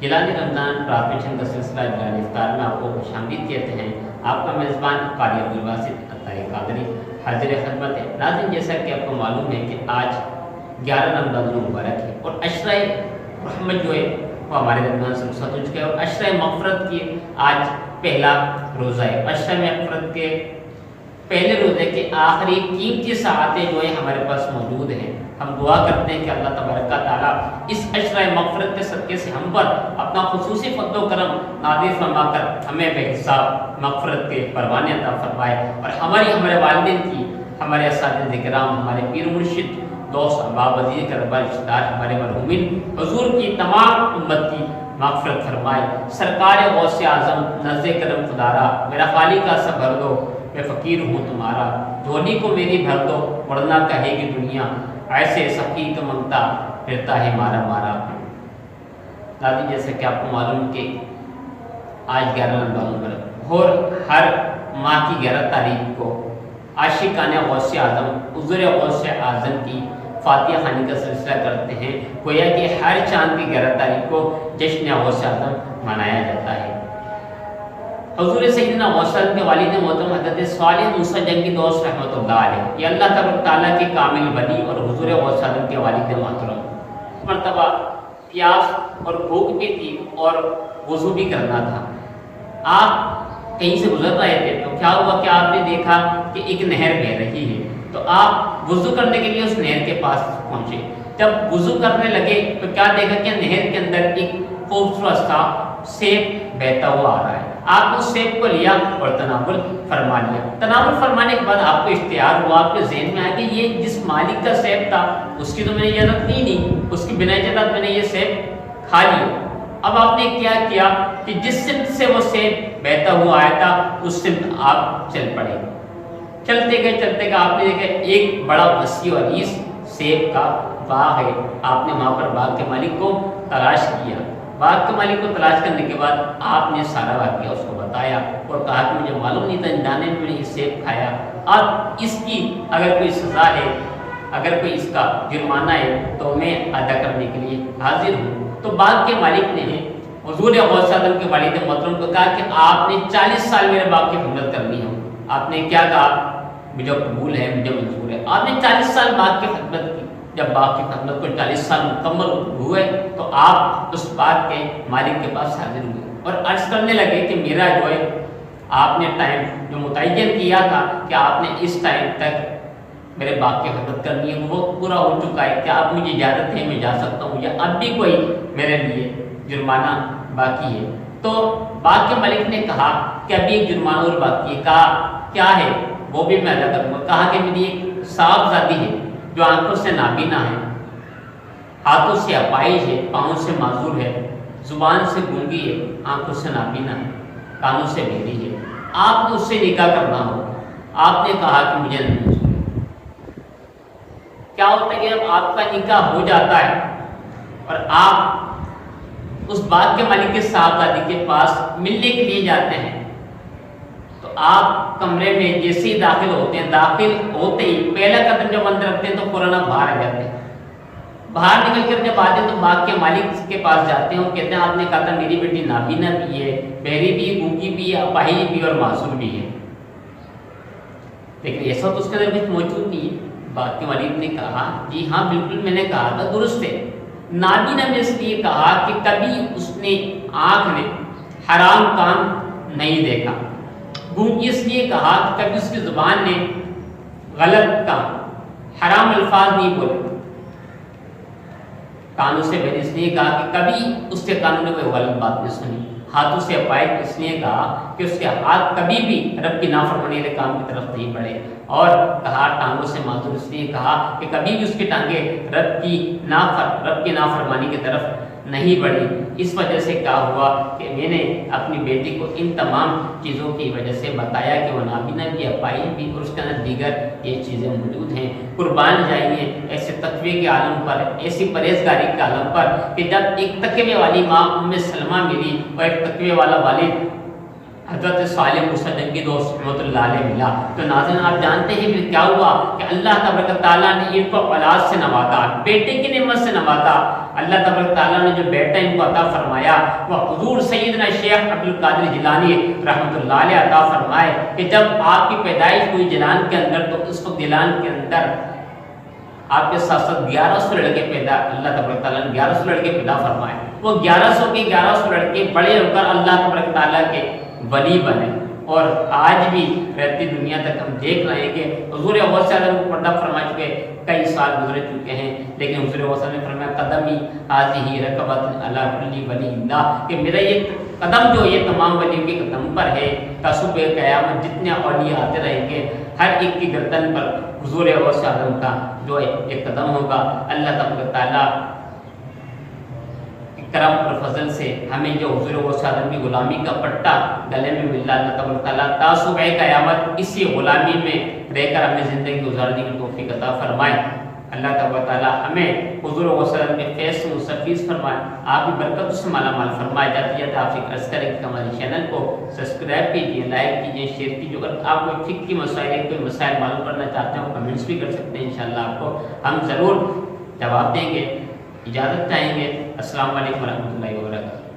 جلال رمضان transmission کا سلسلہ جلال افطار میں آپ کو خوش آمدید کہتے ہیں۔ آپ کا میزبان قاری عبدالباسط عطائی قادری حاضر خدمت ہے۔ ناظرین، جیسا کہ آپ کو معلوم ہے کہ آج 11 رمضان المبارک ہے اور عشرہ رحمت جو ہے وہ ہمارے درمیان سے رخصت ہو چکا ہے، اور عشرہ مغفرت کی آج پہلا روزہ ہے۔ عشرہ مغفرت کے پہلے روزے کے آخری قیمتی ساعتیں جو ہے ہمارے پاس موجود ہیں۔ ہم دعا کرتے ہیں کہ اللہ تبارک تعالیٰ اس عشرہ مغفرت کے صدقے سے ہم پر اپنا خصوصی فضل و کرم نازل فرما کر ہمیں بے حساب مغفرت کے پروانے عطا فرمائے، اور ہمارے والدین کی، ہمارے اساتذہ کرام، ہمارے پیر مرشد، دوست، احباب، عزیز کربا، رشتہ دار، ہمارے مرحومین حضور کی تمام امت کی مغفرت فرمائے۔ سرکار غوث اعظم نزد کرم خدارا میرا خالی کا سب بھر دو، میں فقیر ہوں تمہارا، جھولی کو میری بھر دو، ورنہ کہے گی دنیا ایسے سخی کا منگتا پھرتا ہے مارا مارا۔ دادی، جیسے کہ آپ کو معلوم کہ آج 11 رمضان اور ہر ماہ کی 11 تاریخ کو عاشقان غوث اعظم حضور غوث اعظم کی فاتحہ خوانی کا سلسلہ کرتے ہیں، گویا کہ ہر چاند کی 11 تاریخ کو جشن غوث اعظم منایا جاتا ہے۔ حضور سیدنا غوث اعظم کے والد محترم حضرت صالح موسیٰ جنگی دوست رحمۃ اللہ علیہ، یہ اللہ تبارک تعالیٰ کے کامل ولی اور حضور غوث اعظم کے والد محترم، مرتبہ پیاس اور بھوک بھی تھی اور وضو بھی کرنا تھا۔ آپ کہیں سے گزر رہے تھے تو کیا ہوا کہ آپ نے دیکھا کہ ایک نہر بہہ رہی ہے، تو آپ وضو کرنے کے لیے اس نہر کے پاس پہنچے۔ جب وضو کرنے لگے تو کیا دیکھا کہ نہر کے اندر ایک خوبصورت سا سیب بہتا ہوا آ رہا ہے۔ آپ نے اس سیب کو لیا اور تناول فرما لیا۔ تناول فرمانے کے بعد آپ کو اشتہار ہوا، آپ کے ذہن میں آیا کہ یہ جس مالک کا سیب تھا اس کی تو میں نے اجازت لی نہیں، اس کی بنا اجازت میں نے یہ سیب کھا لیا۔ اب آپ نے کیا کیا کہ جس سمت سے وہ سیب بہتا ہوا آیا تھا اس سمت آپ چل پڑے۔ چلتے گئے آپ نے دیکھا ایک بڑا وسیع اور عریض سیب کا باغ ہے۔ آپ نے وہاں پر باغ کے مالک کو تلاش کیا۔ باغ کے مالک کو تلاش کرنے کے بعد آپ نے سارا واقعہ اس کو بتایا اور کہا کہ مجھے معلوم نہیں تھا، جانے میں نے یہ سیب کھایا، اب اس کی اگر کوئی سزا ہے، اگر کوئی اس کا جرمانہ ہے تو میں ادا کرنے کے لیے حاضر ہوں۔ تو باغ کے مالک نے حضور غوث اعظم کے والد محترم کو کہا کہ آپ نے 40 سال میرے باغ کی خدمت کرنی ہے۔ آپ نے کیا کہا؟ مجھے قبول ہے، مجھے منظور ہے۔ آپ نے 40 سال باغ کی خدمت کی۔ جب باغ کی خدمت کو 40 سال مکمل ہوئے تو آپ اس باغ کے مالک کے پاس حاضر ہوئے اور عرض کرنے لگے کہ میرا جو ہے آپ نے ٹائم جو متعین کیا تھا کہ آپ نے اس ٹائم تک میرے باغ کی خدمت کرنی ہے وہ پورا ہو چکا ہے، کیا آپ مجھے اجازت ہے میں جا سکتا ہوں یا اب بھی کوئی میرے لیے جرمانہ باقی ہے؟ تو باغ کے مالک نے کہا کہ ابھی ایک جرمانہ اور باقی ہے۔ کہا کیا ہے؟ وہ بھی میں ادا کروں گا۔ کہا کہ میری ایک صاحبزادی ہے جو آنکھوں سے نابینا ہے، ہاتھوں سے اپائج ہے، پاؤں سے معذور ہے، زبان سے گونگی ہے، آنکھوں سے نابینا ہے، کانوں سے بہری ہے، آپ نے اس سے نکاح کرنا ہو۔ آپ نے کہا کہ مجھے نہیں منظور ہے۔ کیا ہوتا ہے کہ جب آپ کا نکاح ہو جاتا ہے اور آپ اس باغ کے مالک کے صاحبزادی کے پاس ملنے کے لیے جاتے ہیں تو آپ کمرے میں جیسے ہی داخل ہوتے ہیں، داخل ہوتے ہی پہلا قدم جب اندر رکھتے ہیں تو فوراً باہر آ جاتے ہیں۔ باہر نکل کر جب آتے ہیں تو باغ کے مالک کے پاس جاتے ہیں، وہ کہتے ہیں آپ نے کہا تھا میری بیٹی نابینا بھی ہے، بہری بھی، گونگی بھی ہے، اپاہج بھی اور معذور بھی ہے، لیکن ایسا تو اس کے اندر کچھ موجود نہیں ہے۔ باغ کے مالک نے کہا جی ہاں بالکل میں نے کہا تھا، درست ہے۔ نابینا میں اس لیے کہا کہ کبھی اس نے آنکھ نے حرام کام نہیں دیکھا، گونگی اس لیے کہا کہ کبھی اس کی زبان نے غلط کام، حرام الفاظ نہیں بولے، کانوں سے بہری اس لیے کہا کہ کبھی اس کے کانوں نے کوئی غلط بات نہیں سنی، ہاتھوں سے اپائج اس لیے کہا کہ اس کے ہاتھ کبھی بھی رب کی نافرمانی کے کام کی طرف نہیں بڑھے، اور کہا ٹانگوں سے معذور اس لیے کہا کہ کبھی بھی اس کی ٹانگیں رب کی نافرمانی کی طرف نہیں بڑھی۔ اس وجہ سے کیا ہوا کہ میں نے اپنی بیٹی کو ان تمام چیزوں کی وجہ سے بتایا کہ وہ نابینا بھی، اپاہج بھی اور اس کے اندر دیگر یہ چیزیں موجود ہیں۔ قربان جائیے ایسے تقوی کے عالم پر، ایسی پرہیزگاری کے عالم پر کہ جب ایک تقوی والی ماں ام سلمہ ملی اور ایک تقوی والا والد حضرت صالح موسیٰ جنگی دوست رحمۃ اللہ علیہ ملا۔ تو ناظرین آپ جانتے ہیں پھر کیا ہوا کہ اللہ تبارک تعالیٰ نے ان کو اولاد سے نوازا، بیٹے کی نعمت سے نوازا۔ اللہ تبارک تعالیٰ نے جو بیٹا ان کو عطا فرمایا وہ حضور سیدنا شیخ عبد القادر جیلانی رحمۃ اللہ علیہ عطا فرمائے کہ جب آپ کی پیدائش ہوئی جیلان کے اندر تو اس وقت جیلان کے اندر آپ کے ساتھ ساتھ 1100 لڑکے پیدا، اللہ تبارک تعالیٰ نے 1100 لڑکے پیدا فرمائے۔ وہ 1100 لڑکے بڑے ہو کر اللہ تبارک تعالیٰ کے ولی بنے، اور آج بھی رہتی دنیا تک ہم دیکھ رہے ہیں کہ حضور غوث اعظم کو پردہ فرما چکے، کئی سال گزر چکے ہیں، لیکن حضور غوث اعظم نے فرمایا قدمی ھذہ رکبۃ علی کل ولی اللہ، کہ میرا یہ قدم جو یہ تمام ولیوں کے قدم پر ہے، تا صبح قیامت جتنے اولیاء آتے رہیں گے ہر ایک کی گردن پر حضور غوث اعظم کا جو ایک قدم ہوگا۔ اللہ تبارک تعالیٰ کرم اور فضل سے ہمیں جو حضور غوث اعظم کی غلامی کا پٹا گلے میں مل رہا، اللہ تبارک تعالیٰ تا صبح قیامت اسی غلامی میں رہ کر ہمیں زندگی گزارنے کی توفیق عطا فرمائے۔ اللہ تبارک تعالیٰ ہمیں حضور غوث اعظم کے فیض سے مستفیض فرمائے، آپ بھی برکت سے مالا مال فرمائے۔ جاتی جاتے آپ سے عرض کریں کہ ہمارے چینل کو سبسکرائب کیجیے، لائک کیجیے، شیئر کیجیے۔ اگر آپ کو فقہ کی مسائل کوئی مسائل معلوم کرنا چاہتے ہیں کمنٹس بھی کر سکتے ہیں، انشاءاللہ آپ کو ہم ضرور جواب دیں گے۔ اجازت چاہیں گے، السلام علیکم ورحمۃ اللہ وبرکاتہ۔